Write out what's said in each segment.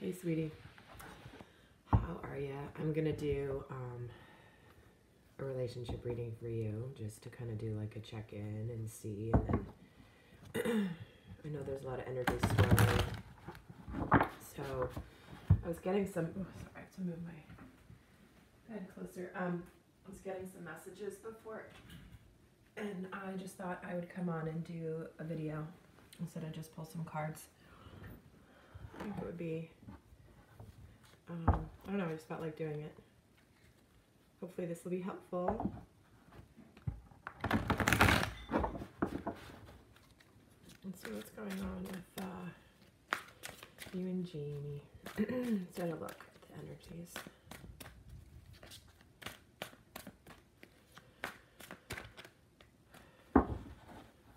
Hey, sweetie. How are ya? I'm gonna do a relationship reading for you, just to kind of do like a check-in and see, and then I know there's a lot of energy swirling. So I was getting some. Oh, sorry, I have to move my bed closer. I was getting some messages before, and I just thought I would come on and do a video instead of just pull some cards. I think it would be. I don't know, I just felt like doing it. Hopefully this will be helpful. Let's see what's going on with you and Jamie. Let's have a look at the energies.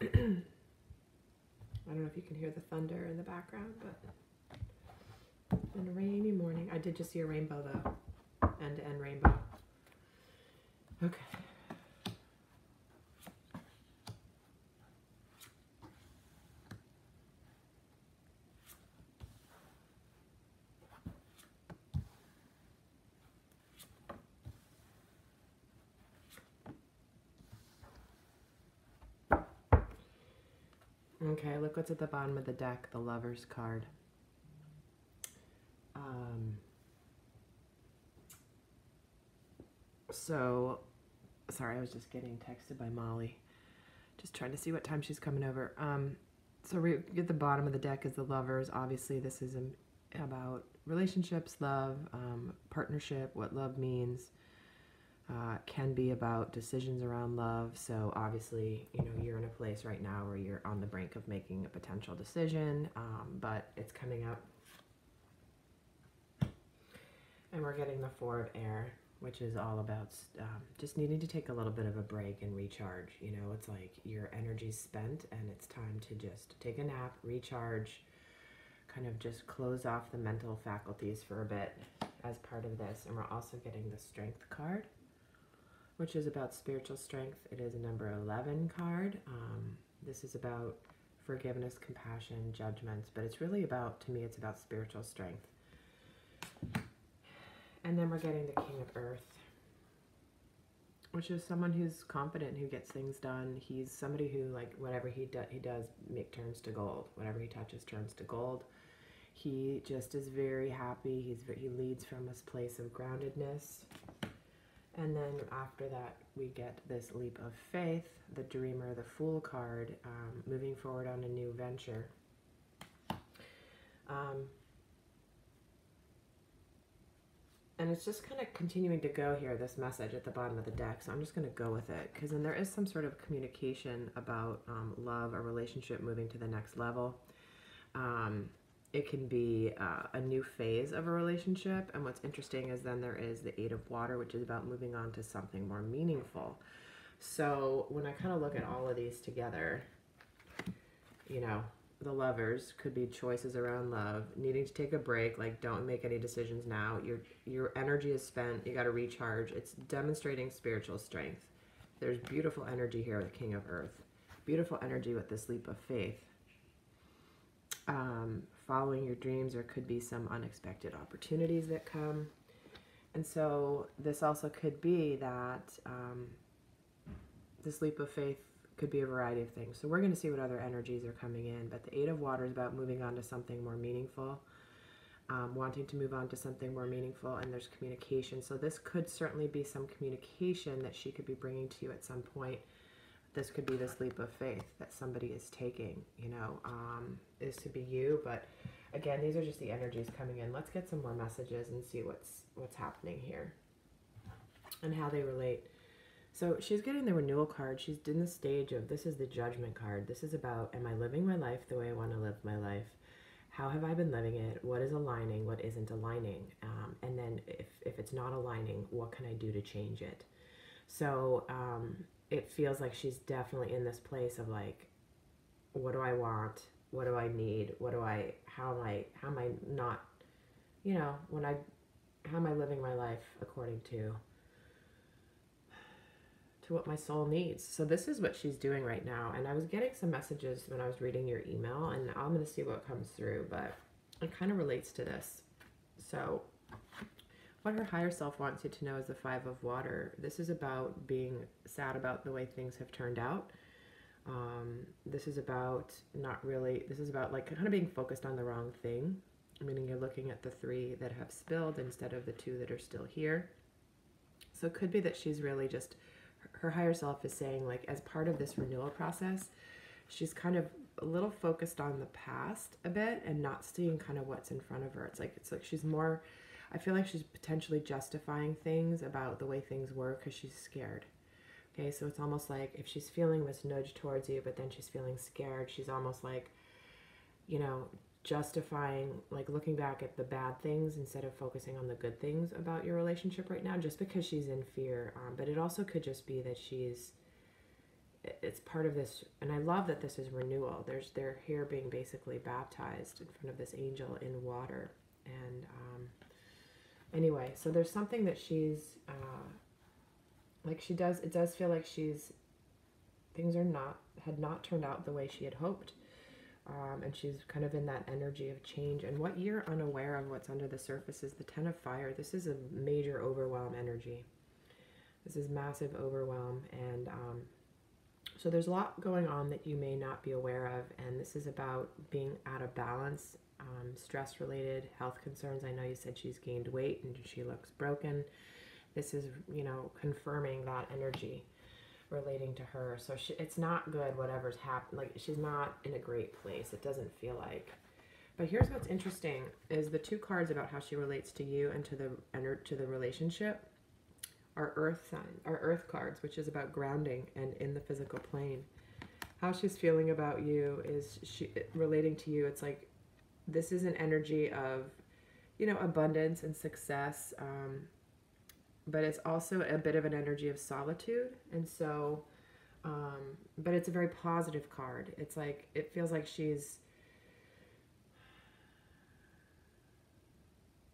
I don't know if you can hear the thunder in the background, but on a rainy morning. I did just see a rainbow though. End-to-end rainbow. Okay. Okay, look what's at the bottom of the deck, the Lover's card. So, sorry, I was just getting texted by Molly. Just trying to see what time she's coming over. So we at the bottom of the deck is the Lovers. Obviously, this is about relationships, love, partnership, what love means. Can be about decisions around love. So obviously, you know, you're in a place right now where you're on the brink of making a potential decision, but it's coming up. And we're getting the Four of Air, which is all about just needing to take a little bit of a break and recharge. You know, it's like your energy's spent and it's time to just take a nap, recharge, kind of just close off the mental faculties for a bit as part of this. And we're also getting the Strength card, which is about spiritual strength. It is a number 11 card. This is about forgiveness, compassion, judgments, but it's really about, to me, it's about spiritual strength. And then we're getting the King of Earth, which is someone who's confident, who gets things done. He's somebody who, like, whatever he does turns to gold. Whatever he touches turns to gold. He just is very happy. He leads from this place of groundedness. And then after that, we get this leap of faith, the Dreamer, the Fool card, moving forward on a new venture. And it's just kind of continuing to go here, this message at the bottom of the deck. So I'm just going to go with it. Because then there is some sort of communication about love, a relationship moving to the next level. It can be a new phase of a relationship. And what's interesting is then there is the Eight of Water, which is about moving on to something more meaningful. So when I kind of look at all of these together, you know, the Lovers could be choices around love, needing to take a break, like don't make any decisions now. Your energy is spent, you got to recharge. It's demonstrating spiritual strength. There's beautiful energy here with the King of Earth. Beautiful energy with this leap of faith. Following your dreams, there could be some unexpected opportunities that come. And so this also could be that this leap of faith could be a variety of things. So we're going to see what other energies are coming in. But the Eight of Water is about moving on to something more meaningful, wanting to move on to something more meaningful, and there's communication. So this could certainly be some communication that she could be bringing to you at some point. This could be this leap of faith that somebody is taking, you know, is to be you. But again, these are just the energies coming in. Let's get some more messages and see what's happening here and how they relate. So she's getting the Renewal card. She's in the stage of, this is the Judgment card. This is about, am I living my life the way I want to live my life? How have I been living it? What is aligning? What isn't aligning? And then if it's not aligning, what can I do to change it? So it feels like she's definitely in this place of like, what do I want? What do I need? How am I not, you know, how am I living my life according to what my soul needs? So this is what she's doing right now. And I was getting some messages when I was reading your email, and I'm going to see what comes through, but it kind of relates to this. So what her higher self wants you to know is the 5 of water. This is about being sad about the way things have turned out. This is about this is about like kind of being focused on the wrong thing, meaning you're looking at the 3 that have spilled instead of the 2 that are still here. So it could be that she's really just, her higher self is saying, like, as part of this renewal process, she's kind of a little focused on the past a bit and not seeing kind of what's in front of her. It's like she's more, I feel like she's potentially justifying things about the way things were because she's scared. Okay, so it's almost like if she's feeling this nudge towards you, but then she's feeling scared, she's almost like, you know, justifying, like looking back at the bad things instead of focusing on the good things about your relationship right now, just because she's in fear. But it also could just be that it's part of this, and I love that this is renewal. They're here being basically baptized in front of this angel in water. And anyway, so there's something that she's, like it does feel like things had not turned out the way she had hoped. And she's kind of in that energy of change. And what you're unaware of, what's under the surface, is the 10 of fire. This is a major overwhelm energy. This is massive overwhelm. And so there's a lot going on that you may not be aware of. And this is about being out of balance, stress-related, health concerns. I know you said she's gained weight and she looks broken. This is, you know, confirming that energy relating to her. So it's not good, whatever's happened. Like, she's not in a great place. It doesn't feel like. But here's what's interesting is the 2 cards about how she relates to you and to the relationship are earth cards, which is about grounding and in the physical plane. How she's feeling about you is relating to you. It's like, this is an energy of, you know, abundance and success. But it's also a bit of an energy of solitude. And so, but it's a very positive card. It's like, it feels like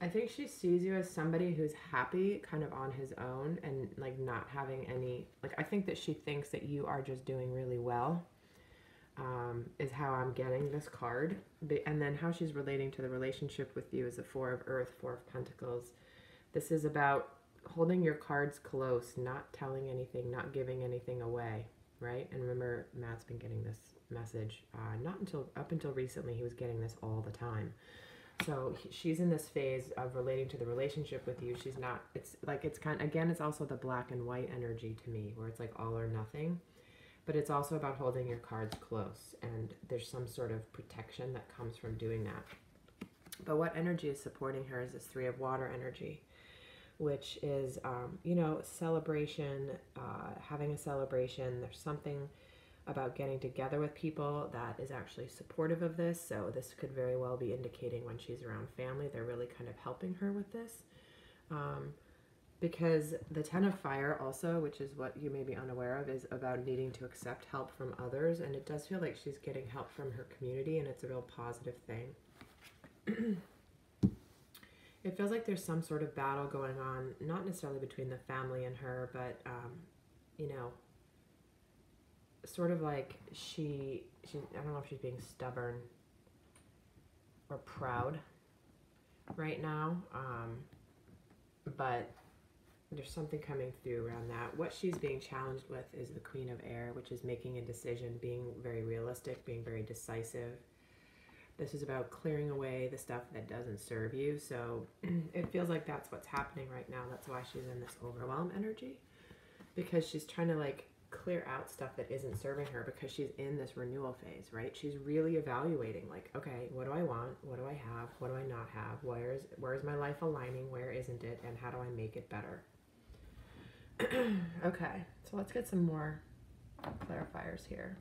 I think she sees you as somebody who's happy kind of on his own and like not having any, like, I think that she thinks that you are just doing really well, is how I'm getting this card. And then how she's relating to the relationship with you is the 4 of Earth, 4 of Pentacles. This is about holding your cards close, not telling anything, not giving anything away, right? And remember, Matt's been getting this message, up until recently, he was getting this all the time. So she's in this phase of relating to the relationship with you. She's not, it's like, it's kind of, again, it's also the black and white energy to me, where it's like all or nothing, but it's also about holding your cards close. And there's some sort of protection that comes from doing that. But what energy is supporting her is this 3 of water energy, which is, you know, celebration, having a celebration. There's something about getting together with people that is actually supportive of this. So this could very well be indicating when she's around family, they're really kind of helping her with this. Because the 10 of fire also, which is what you may be unaware of, is about needing to accept help from others. And it does feel like she's getting help from her community, and it's a real positive thing. It feels like there's some sort of battle going on, not necessarily between the family and her, but, you know, sort of like I don't know if she's being stubborn or proud right now, but there's something coming through around that. What she's being challenged with is the Queen of Air, which is making a decision, being very realistic, being very decisive. This is about clearing away the stuff that doesn't serve you. So it feels like that's what's happening right now. That's why she's in this overwhelm energy, because she's trying to like clear out stuff that isn't serving her, because she's in this renewal phase, right? She's really evaluating, like, okay, what do I want? What do I have? What do I not have? Where is my life aligning? Where isn't it? And how do I make it better? Okay, so let's get some more clarifiers here.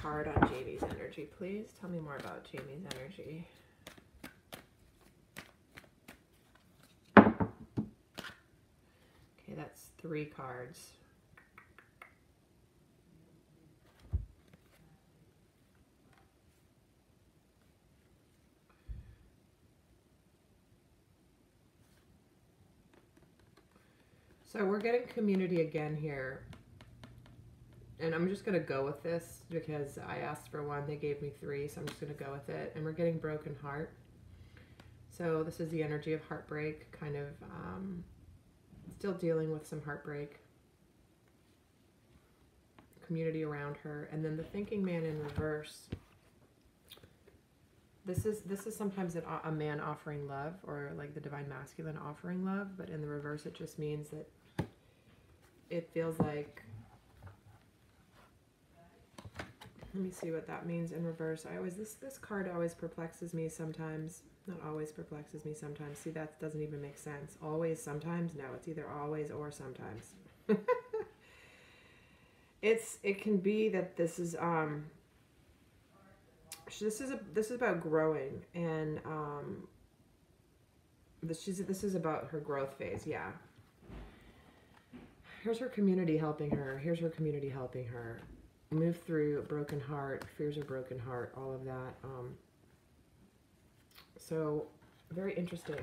Card on Jamie's energy, please. Tell me more about Jamie's energy. Okay, that's 3 cards. So we're getting community again here. And I'm just going to go with this because I asked for one. They gave me 3, so I'm just going to go with it. And we're getting broken heart. So this is the energy of heartbreak, kind of still dealing with some heartbreak. Community around her. And then the thinking man in reverse. This is sometimes a man offering love, or like the divine masculine offering love, but in the reverse it just means that it feels like, let me see what that means in reverse. This card always perplexes me sometimes. Not always perplexes me sometimes. See, that doesn't even make sense. Always, sometimes? No, it's either always or sometimes. It can be that this is this is about growing, and this is about her growth phase. Yeah. Here's her community helping her. Here's her community helping her move through a broken heart, fears of broken heart, all of that. So very interesting.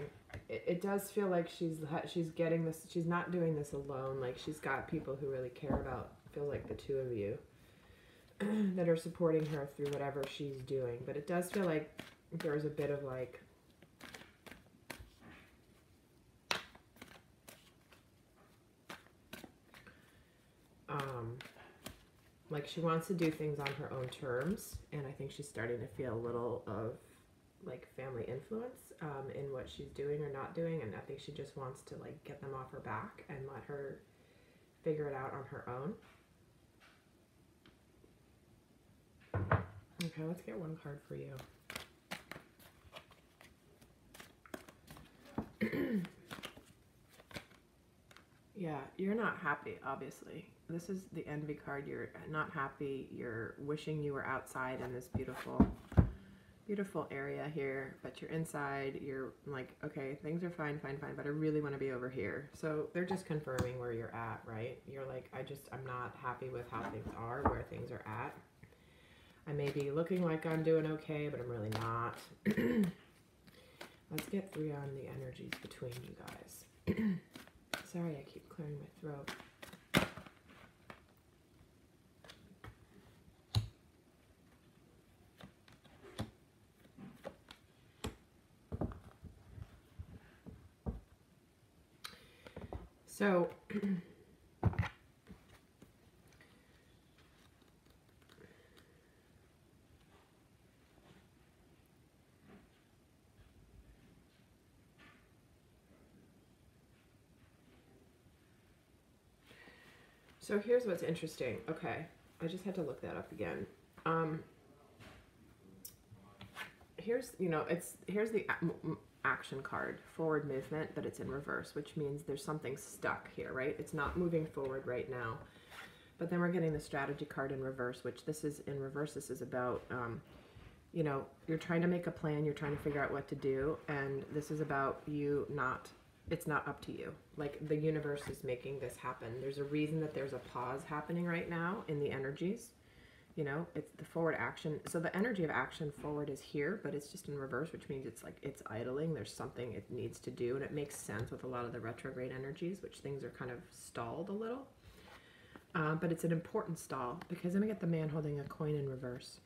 It does feel like she's getting this. She's not doing this alone. Like she's got people who really care about. Feels like the 2 of you that are supporting her through whatever she's doing. But it does feel like there's a bit of like she wants to do things on her own terms, and I think she's starting to feel a little of like family influence in what she's doing or not doing, and I think she just wants to like get them off her back and let her figure it out on her own. Okay, let's get one card for you. Yeah, you're not happy, obviously. This is the envy card. You're not happy. You're wishing you were outside in this beautiful, beautiful area here, but you're inside. You're like, okay, things are fine, but I really want to be over here. So they're just confirming where you're at, right? You're like, I'm not happy with how things are, where things are at. I may be looking like I'm doing okay, but I'm really not. Let's get 3 on the energies between you guys. Sorry, I keep clearing my throat. So, so here's what's interesting. Okay, I just had to look that up again. Here's the action card, forward movement, but it's in reverse, which means there's something stuck here, right? It's not moving forward right now. But then we're getting the strategy card in reverse, which this is in reverse. This is about, you're trying to make a plan, you're trying to figure out what to do, and this is about it's not up to you. Like the universe is making this happen. There's a reason that there's a pause happening right now in the energies. It's the forward action. So the energy of action forward is here, but it's just in reverse, which means it's like it's idling. There's something it needs to do, and it makes sense with a lot of the retrograde energies, which things are kind of stalled a little. But it's an important stall because then we get the man holding a coin in reverse.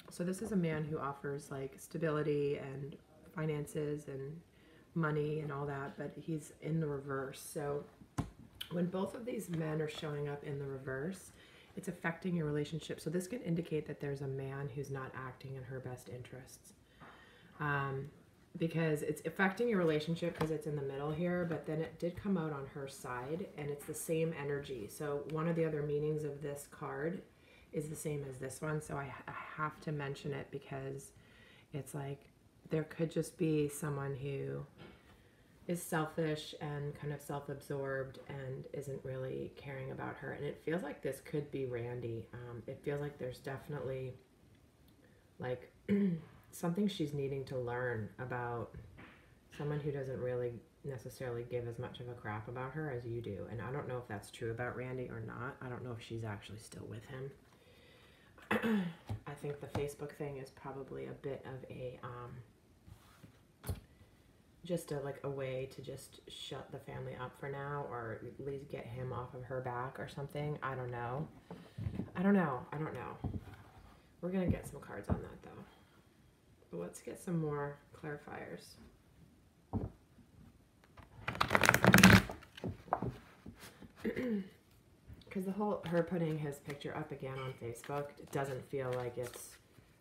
So this is a man who offers like stability and finances and money and all that, but he's in the reverse. So when both of these men are showing up in the reverse, it's affecting your relationship. So this can indicate that there's a man who's not acting in her best interests. Because it's affecting your relationship because it's in the middle here, but then it did come out on her side, and it's the same energy. So one of the other meanings of this card is the same as this one, so I have to mention it because it's like there could just be someone who is selfish and kind of self-absorbed and isn't really caring about her. And it feels like this could be Randy. It feels like there's definitely like something she's needing to learn about someone who doesn't really necessarily give as much of a crap about her as you do. And I don't know if that's true about Randy or not. I don't know if she's actually still with him. I think the Facebook thing is probably a bit of a just a way to just shut the family up for now, or at least get him off of her back or something. I don't know. I don't know. We're going to get some cards on that, though. But let's get some more clarifiers. Because the whole, her putting his picture up again on Facebook, it doesn't feel like it's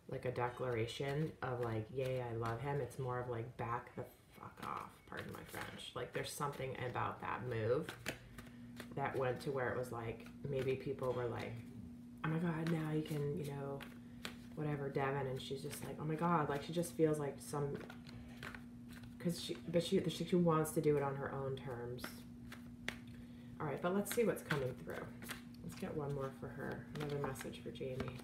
like a declaration of like, yay, I love him. It's more of like, back the fuck off, pardon my French. Like, there's something about that move that went to where it was like, maybe people were like, oh my God, now you can, you know, whatever, Devin. And she's just like, oh my God, like, she just feels like some, because she wants to do it on her own terms. All right, but let's see what's coming through. Let's get one more for her. Another message for Jamie.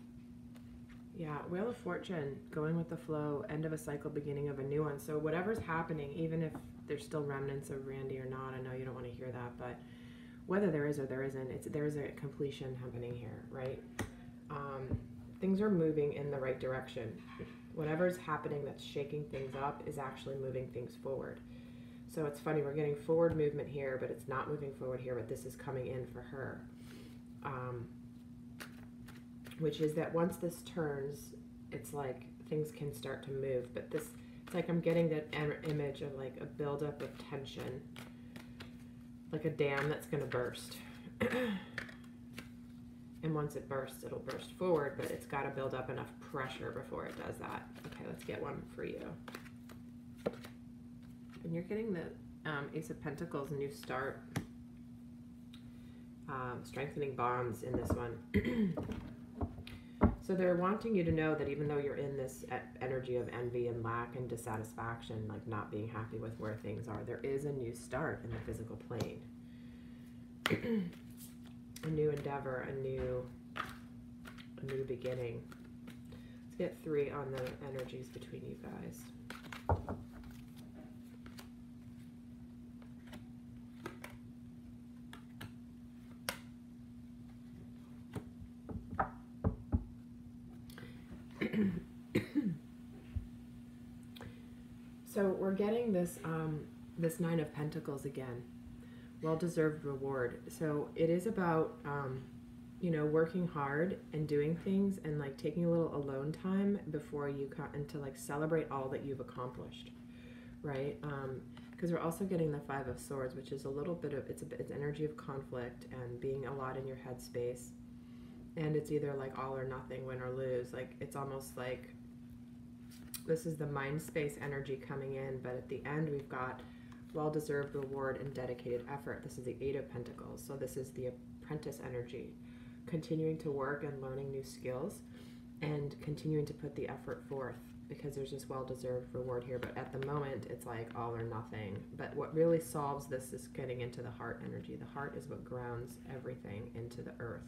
Yeah, Wheel of Fortune, going with the flow, end of a cycle, beginning of a new one. So whatever's happening, even if there's still remnants of Randy or not, I know you don't want to hear that, but whether there is or there isn't, there is a completion happening here, right? Things are moving in the right direction. Whatever's happening that's shaking things up is actually moving things forward. So it's funny, we're getting forward movement here, but it's not moving forward here, but this is coming in for her. Which is that once this turns, it's like things can start to move. But this, it's like I'm getting that image of like a buildup of tension, like a dam that's going to burst. And once it bursts, it'll burst forward, but it's got to build up enough pressure before it does that. Okay, let's get one for you. And you're getting the Ace of Pentacles, new start, strengthening bonds in this one. So they're wanting you to know that even though you're in this energy of envy and lack and dissatisfaction, like not being happy with where things are, there is a new start in the physical plane. A new endeavor, a new beginning. Let's get 3 on the energies between you guys. So we're getting this this 9 of Pentacles again. Well-deserved reward. So it is about you know, working hard and doing things and like taking a little alone time before you come and to like celebrate all that you've accomplished, right? Because we're also getting the 5 of Swords, which is a little bit of it's energy of conflict and being a lot in your headspace. And it's either like all or nothing, win or lose. Like it's almost like this is the mind space energy coming in, but at the end we've got well-deserved reward and dedicated effort. This is the 8 of Pentacles. So this is the apprentice energy, continuing to work and learning new skills and continuing to put the effort forth because there's this well-deserved reward here. But at the moment it's like all or nothing. But what really solves this is getting into the heart energy. The heart is what grounds everything into the earth.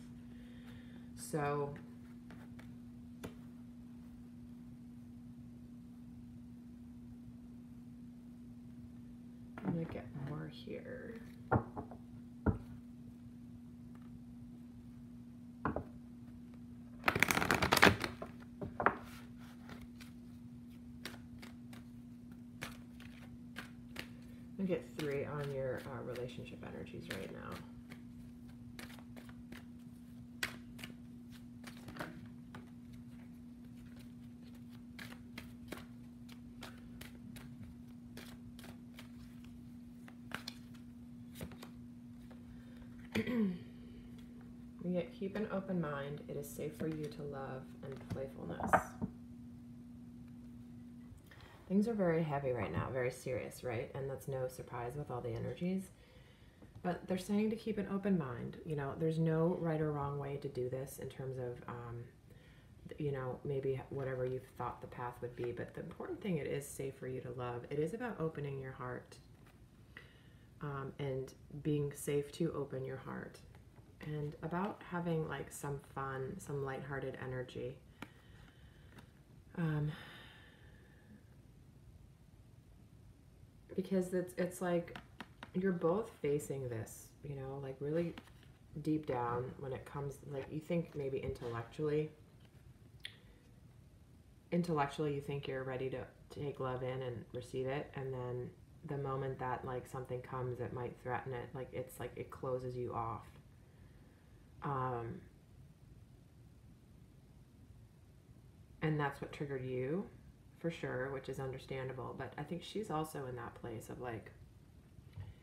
So I'm going to get more here. I'm going to get 3 on your relationship energies right now. Yet keep an open mind. It is safe for you to love and playfulness. Things are very heavy right now, very serious, right? And that's no surprise with all the energies. But they're saying to keep an open mind. You know, there's no right or wrong way to do this in terms of, you know, maybe whatever you've thought the path would be. But the important thing, it is safe for you to love. It is about opening your heart and being safe to open your heart. And about having like some fun, some lighthearted energy. Because it's like you're both facing this, you know, like really deep down when it comes, like you think maybe intellectually you think you're ready to take love in and receive it, and then the moment that like something comes that might threaten it, like it's like it closes you off. And that's what triggered you, for sure, which is understandable. But I think she's also in that place of like,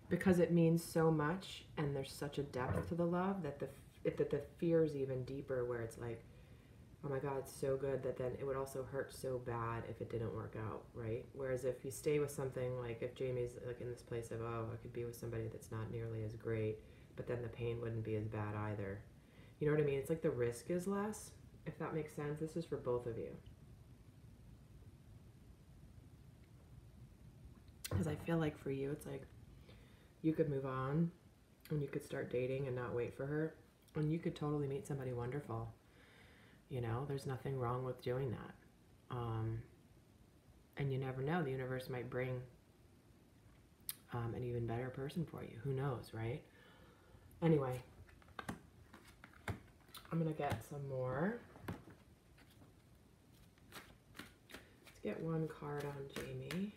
because it means so much and there's such a depth to the love that the fear is even deeper, where it's like, oh my God, it's so good that then it would also hurt so bad if it didn't work out, right? Whereas if you stay with something, like if Jamie's like in this place of, oh, I could be with somebody that's not nearly as great, but then the pain wouldn't be as bad either. You know what I mean? It's like the risk is less, if that makes sense. This is for both of you. Because I feel like for you, it's like you could move on and you could start dating and not wait for her. And you could totally meet somebody wonderful. You know, there's nothing wrong with doing that. And you never know. The universe might bring an even better person for you. Who knows, right? Anyway, I'm going to get some more. Let's get one card on Jamie.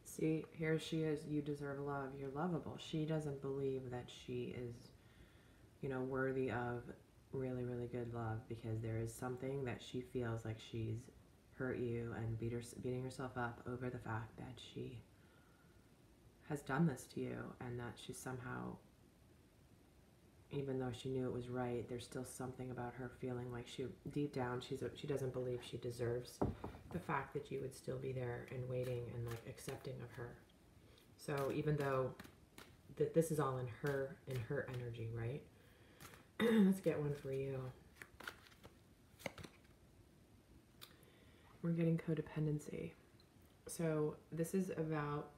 See, here she is. You deserve love. You're lovable. She doesn't believe that she is, you know, worthy of really, really good love, because there is something that she feels like she's hurt you and beating herself up over the fact that she has done this to you, and that she somehow, even though she knew it was right, there's still something about her feeling like she, deep down, she doesn't believe she deserves the fact that you would still be there and waiting and like accepting of her. So even though this is all in her energy, right? Let's get one for you. We're getting codependency. So this is about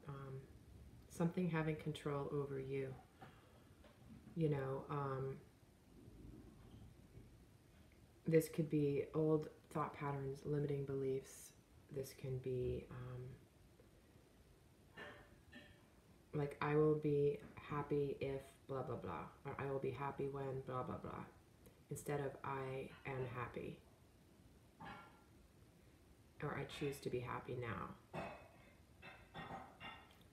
something having control over you. You know, this could be old thought patterns, limiting beliefs. This can be like, I will be happy if blah, blah, blah. Or I will be happy when blah, blah, blah. Instead of I am happy. Or I choose to be happy now.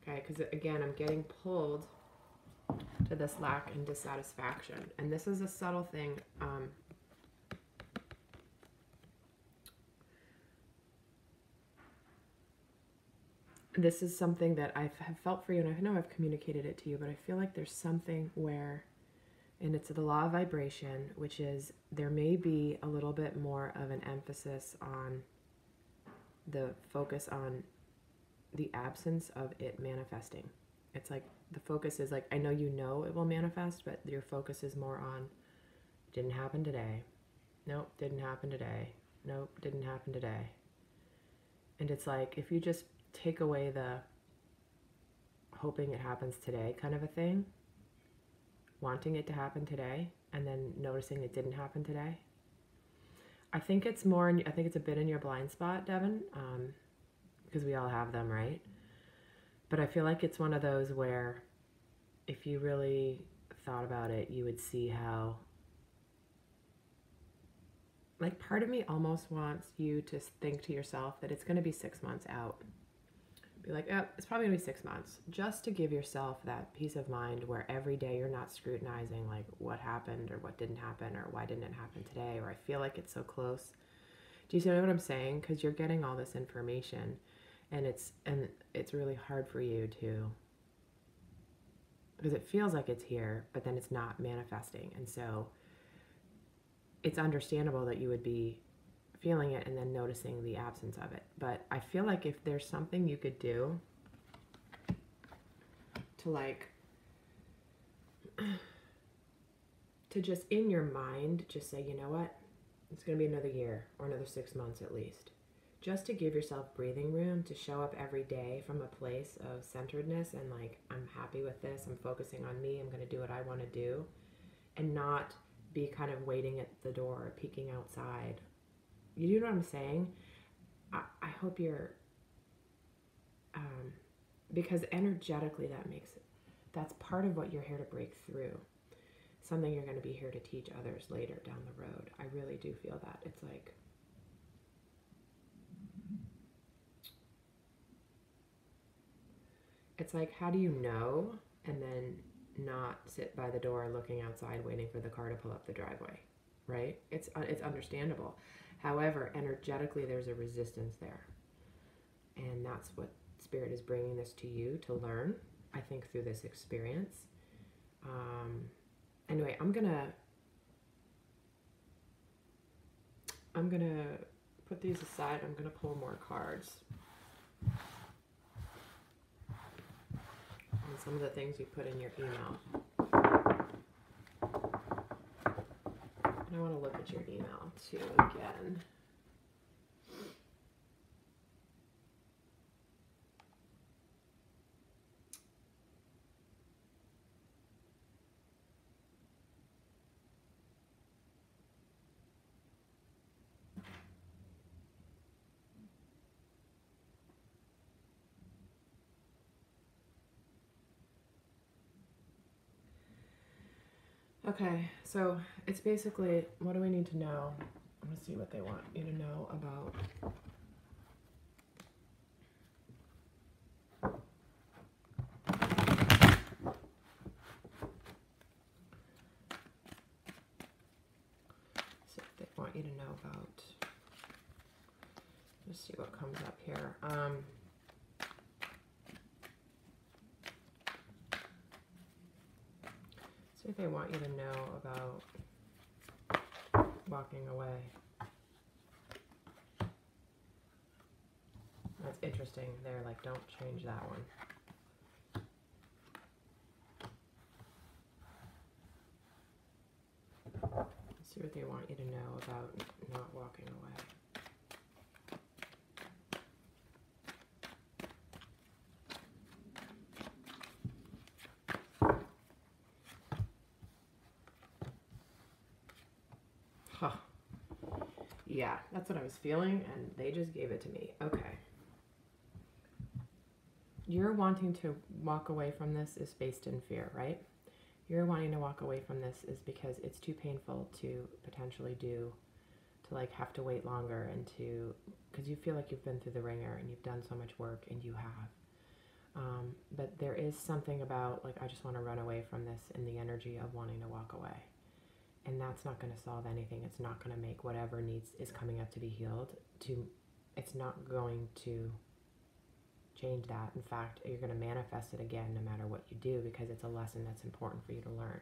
Okay, because again, I'm getting pulled to this lack and dissatisfaction. And this is a subtle thing. This is something that I have felt for you, and I know I've communicated it to you, but I feel like there's something where, and it's the law of vibration, which is there may be a little bit more of an emphasis on the focus on the absence of it manifesting. It's like the focus is like, I know you know it will manifest, but your focus is more on, didn't happen today. Nope, didn't happen today. Nope, didn't happen today. And it's like, if you just take away the hoping it happens today kind of a thing, wanting it to happen today, and then noticing it didn't happen today. I think it's more, I think it's a bit in your blind spot, Devin, because we all have them, right? But I feel like it's one of those where if you really thought about it, you would see how, like, part of me almost wants you to think to yourself that it's going to be 6 months out. Be like, oh, it's probably going to be 6 months, just to give yourself that peace of mind where every day you're not scrutinizing like what happened or what didn't happen or why didn't it happen today, or I feel like it's so close. Do you see what I'm saying? Because you're getting all this information, and it's really hard for you to, because it feels like it's here, but then it's not manifesting. And so it's understandable that you would be feeling it and then noticing the absence of it. But I feel like if there's something you could do to like, to just in your mind, just say, you know what, it's going to be another year or another 6 months at least. Just to give yourself breathing room to show up every day from a place of centeredness and like, I'm happy with this, I'm focusing on me, I'm going to do what I want to do, and not be kind of waiting at the door, peeking outside. You know what I'm saying? I hope you're, because energetically that's part of what you're here to break through. Something you're going to be here to teach others later down the road. I really do feel that. It's like, how do you know? And then not sit by the door looking outside waiting for the car to pull up the driveway, right? It's understandable. However, energetically, there's a resistance there. And that's what Spirit is bringing this to you to learn, I think, through this experience. Anyway, I'm gonna put these aside. I'm gonna pull more cards. And some of the things you put in your email. And I want to look at your email too again. Okay, so it's basically, what do we need to know? I'm going to see what they want you to know about. See what they want you to know about. Let's see what comes up here. See what they want you to know about walking away. That's interesting. They're like, don't change that one. Let's see what they want you to know about not walking away. Huh. Yeah, that's what I was feeling, and they just gave it to me. Okay. You're wanting to walk away from this is based in fear, right? You're wanting to walk away from this is because it's too painful to potentially do, to like have to wait longer and to, because you feel like you've been through the ringer and you've done so much work, and you have. But there is something about, like, I just want to run away from this in the energy of wanting to walk away. And that's not going to solve anything. It's not going to make whatever is coming up to be healed. It's not going to change that. In fact, you're going to manifest it again no matter what you do, because it's a lesson that's important for you to learn.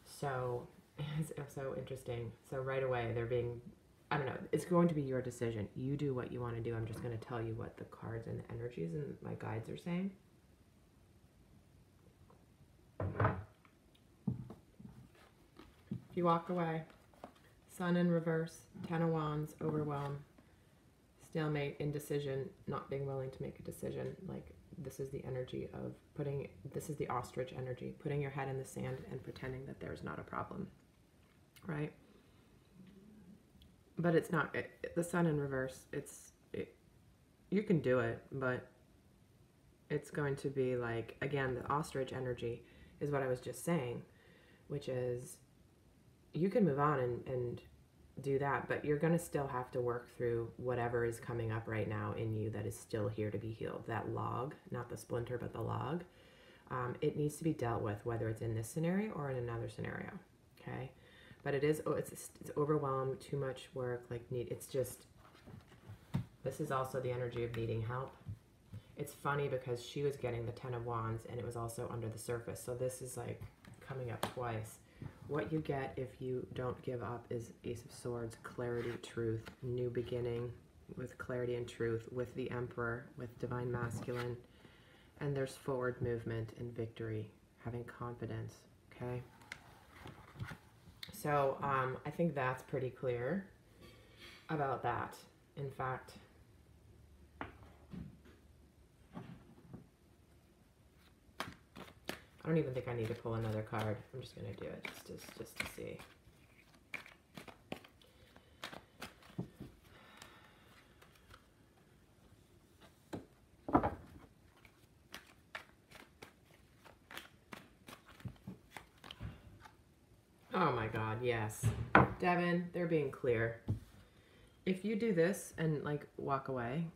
So it's so interesting. So right away, they're being, I don't know, it's going to be your decision. You do what you want to do. I'm just going to tell you what the cards and the energies and my guides are saying. You walk away. Sun in reverse, 10 of Wands, overwhelm, stalemate, indecision, not being willing to make a decision. Like, this is the energy of this is the ostrich energy, putting your head in the sand and pretending that there's not a problem, right? But it's not, the Sun in reverse, you can do it, but it's going to be like, again, the ostrich energy is what I was just saying, which is, you can move on and do that, but you're going to still have to work through whatever is coming up right now in you that is still here to be healed. That log, not the splinter, but the log, it needs to be dealt with, whether it's in this scenario or in another scenario, okay? But it's overwhelmed, too much work, like it's just, this is also the energy of needing help. It's funny because she was getting the 10 of Wands and it was also under the surface, so this is like coming up twice. What you get if you don't give up is Ace of Swords, clarity, truth, new beginning with clarity and truth, with the Emperor, with Divine Masculine, and there's forward movement and victory, having confidence, okay? So I think that's pretty clear about that. In fact, I don't even think I need to pull another card. I'm just going to do it just to see. Oh my God, yes. Devin, they're being clear. If you do this and like walk away,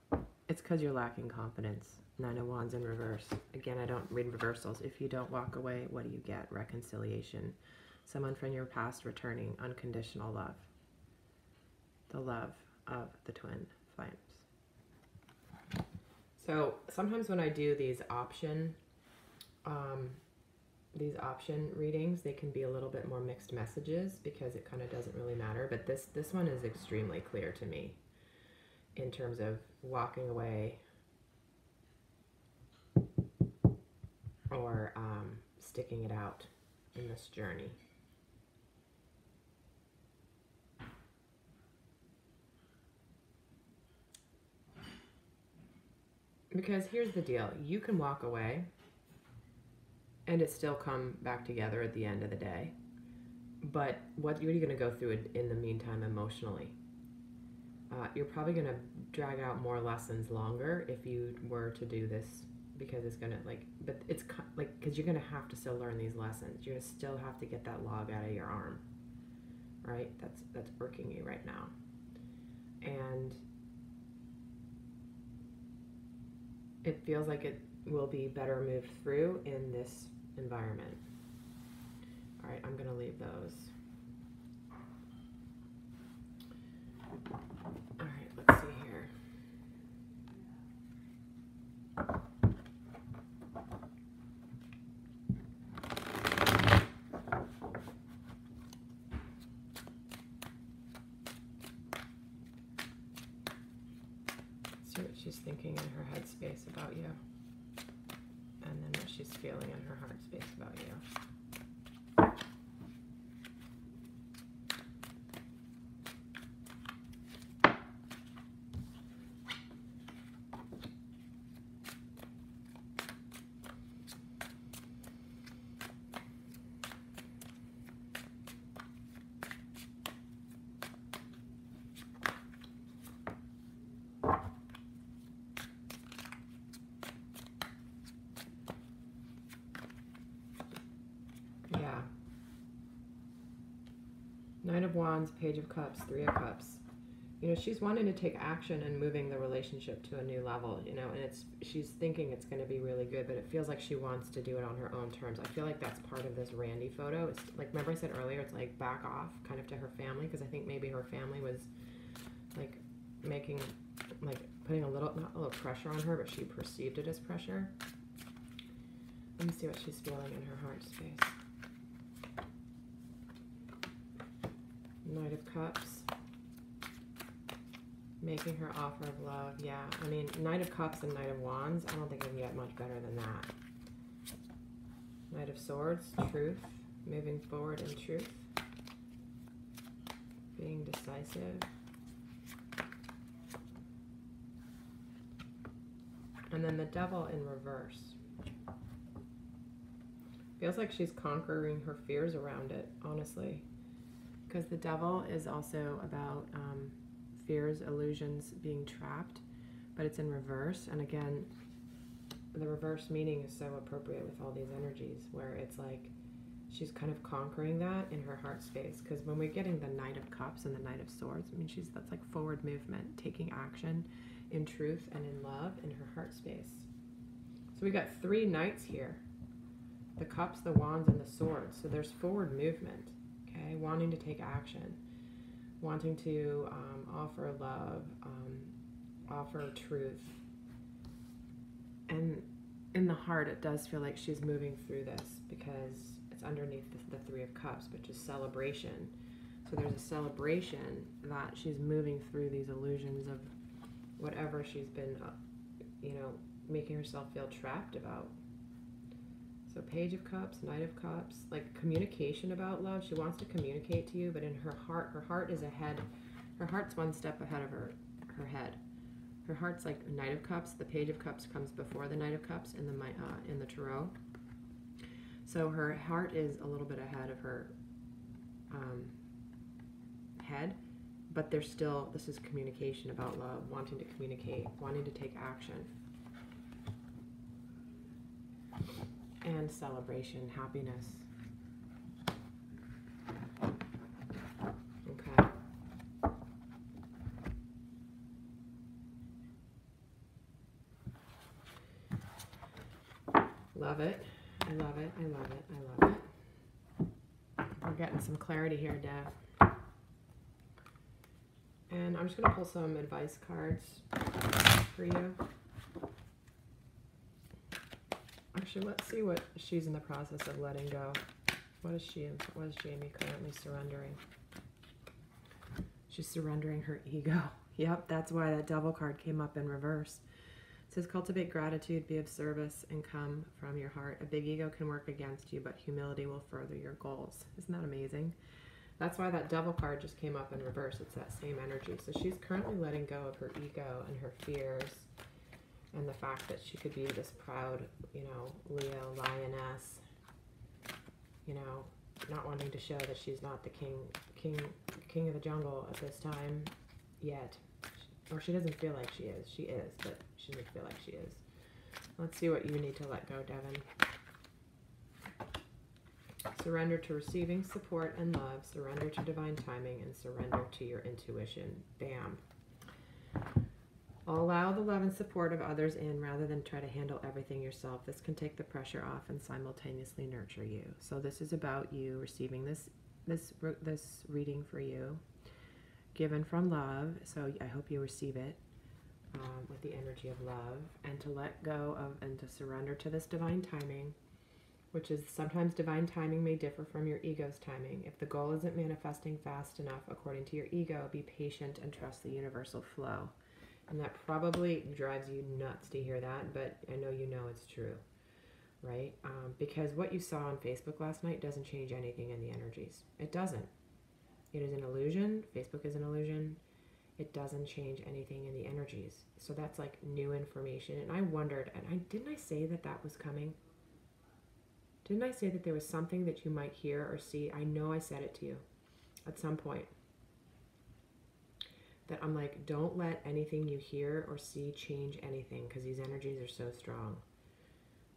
it's because you're lacking confidence. Nine of Wands in reverse. Again, I don't read reversals. If you don't walk away, what do you get? Reconciliation. Someone from your past returning. Unconditional love. The love of the twin flames. So sometimes when I do these option readings, they can be a little bit more mixed messages because it kind of doesn't really matter. But this one is extremely clear to me in terms of walking away or sticking it out in this journey. Because here's the deal. You can walk away and it still come back together at the end of the day. But what are you going to go through in the meantime emotionally? You're probably going to drag out more lessons longer if you were to do this, because it's going to because you're going to have to still learn these lessons. You're going to still have to get that log out of your arm, right? That's irking you right now. And it feels like it will be better moved through in this environment. All right, I'm going to leave those. All right, let's see here. See what she's thinking in her headspace about you. And then what she's feeling in her heart space about you. Yeah. Nine of Wands, Page of Cups, Three of Cups. You know, she's wanting to take action and moving the relationship to a new level, you know, and she's thinking it's going to be really good, but it feels like she wants to do it on her own terms. I feel like that's part of this Randy photo. It's like, remember I said earlier, it's like back off kind of to her family, because I think maybe her family was like making, like putting a little, not a little pressure on her, but she perceived it as pressure. Let me see what she's feeling in her heart space. Knight of Cups. Making her offer of love. Yeah, I mean, Knight of Cups and Knight of Wands, I don't think I can get much better than that. Knight of Swords, truth. Moving forward in truth. Being decisive. And then the Devil in reverse. Feels like she's conquering her fears around it, honestly. Because the Devil is also about fears, illusions, being trapped, but it's in reverse. And again, the reverse meaning is so appropriate with all these energies, where it's like she's kind of conquering that in her heart space. Because when we're getting the Knight of Cups and the Knight of Swords, I mean, that's like forward movement, taking action in truth and in love in her heart space. So we got three Knights here. The Cups, the Wands, and the Swords. So there's forward movement. Okay, wanting to take action, wanting to offer love, offer truth. And in the heart, it does feel like she's moving through this because it's underneath the Three of Cups, which is celebration. So there's a celebration that she's moving through these illusions of whatever she's been, you know, making herself feel trapped about. So Page of Cups, Knight of Cups, like communication about love. She wants to communicate to you, but in her heart is ahead. Her heart's one step ahead of her head. Her heart's like Knight of Cups. The Page of Cups comes before the Knight of Cups in the Tarot. So her heart is a little bit ahead of her head, but there's still, this is communication about love, wanting to communicate, wanting to take action. And celebration, happiness. Okay. love it. I love it. I love it. We're getting some clarity here, Dev. And I'm just going to pull some advice cards for you. Actually, let's see what she's in the process of letting go. What is Jamie currently surrendering? She's surrendering her ego. Yep, that's why that Devil card came up in reverse. It says, cultivate gratitude, be of service, and come from your heart. A big ego can work against you, but humility will further your goals. Isn't that amazing? That's why that Devil card just came up in reverse. It's that same energy. So she's currently letting go of her ego and her fears and the fact that she could be this proud, you know, Leo, lioness, you know, not wanting to show that she's not the king of the jungle at this time yet. Or she doesn't feel like she is. She is, but she doesn't feel like she is. Let's see what you need to let go, Devin. Surrender to receiving support and love. Surrender to divine timing, and surrender to your intuition. Bam. Allow the love and support of others in rather than try to handle everything yourself. This can take the pressure off and simultaneously nurture you. So this is about you receiving this reading for you, given from love. So I hope you receive it with the energy of love, and to let go of and to surrender to this divine timing, which is sometimes divine timing may differ from your ego's timing. If the goal isn't manifesting fast enough according to your ego, be patient and trust the universal flow. And that probably drives you nuts to hear that, but I know you know it's true, right? Because what you saw on Facebook last night doesn't change anything in the energies. It doesn't. It is an illusion. Facebook is an illusion. It doesn't change anything in the energies. So that's like new information. And I wondered, and didn't I say that that was coming? Didn't I say that there was something that you might hear or see? I know I said it to you at some point. That I'm like, don't let anything you hear or see change anything, because these energies are so strong.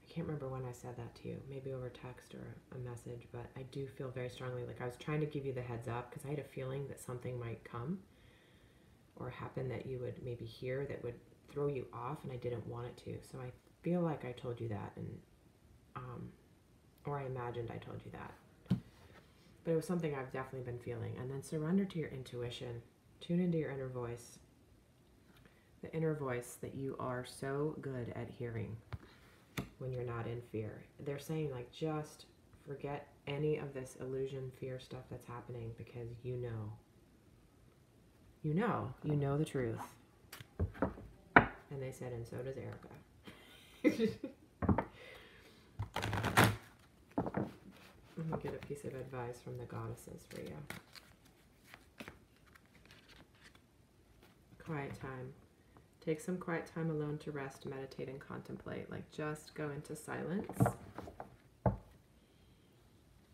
I can't remember when I said that to you, maybe over text or a message, but I do feel very strongly, like I was trying to give you the heads up because I had a feeling that something might come or happen that you would maybe hear that would throw you off, and I didn't want it to. So I feel like I told you that, and or I imagined I told you that. But it was something I've definitely been feeling. And then surrender to your intuition. Tune into your inner voice. The inner voice that you are so good at hearing when you're not in fear. They're saying, like, just forget any of this illusion, fear stuff that's happening, because you know. You know the truth. And they said, and so does Erica. I'm going to get a piece of advice from the goddesses for you. Quiet time. Take some quiet time alone to rest, meditate, and contemplate. Like, just go into silence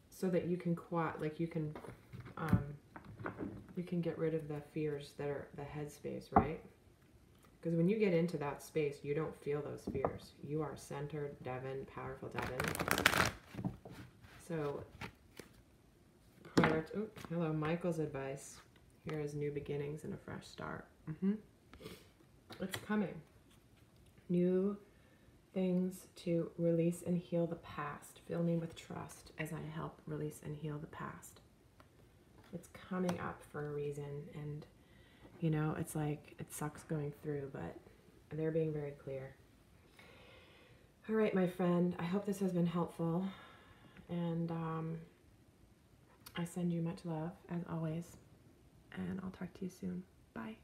so that you can you can get rid of the fears that are the headspace, right? Because when you get into that space, you don't feel those fears. You are centered, Devin, powerful Devin. So, hello, Michael's advice. Here is new beginnings and a fresh start. It's coming. New things to release and heal the past. Fill me with trust as I help release and heal the past. It's coming up for a reason, and you know, it's like, it sucks going through, but they're being very clear. All right, my friend, I hope this has been helpful, and I send you much love, as always, and I'll talk to you soon. Bye.